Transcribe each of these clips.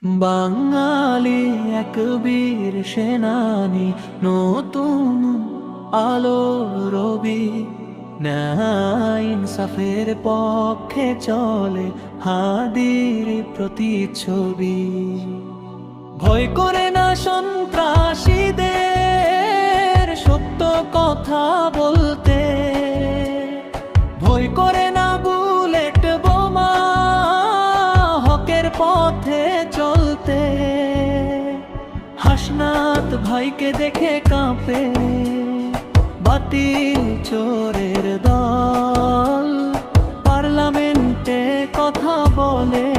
বাঙালি এক বীর সেনানী, নতুন আলো রবি, ন্যায় ইনসাফের পক্ষে চলে হাদির প্রতিচ্ছবি। ভয় করে না সন্ত্রাসীদের সত্য কথা বলতে, ভয় করে না বুলেট বোমা হকের পথে চলতে। হাসনাত ভাইকে দেখে কাঁপে বাতিল চোরের দল, পার্লামেন্টে কথা বলে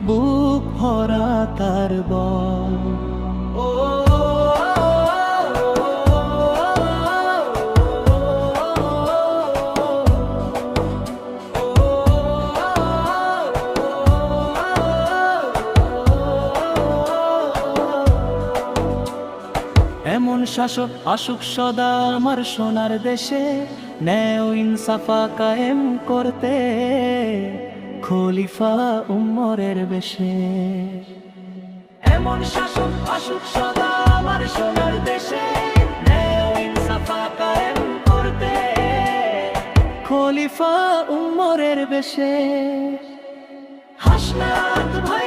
বুক ভরা তার বল। এমন শাসক আসুক সদা আমার সোনার দেশে, ন্যায় ও ইনসাফা কায়েম করতে খলিফা উমরের বেশে। এমন শাসক আসুক সদা আমার সোনার দেশে, ন্যায় ও ইনসাফা কায়েম করতে খলিফা উমরের বেশে। হাসনাত ভাই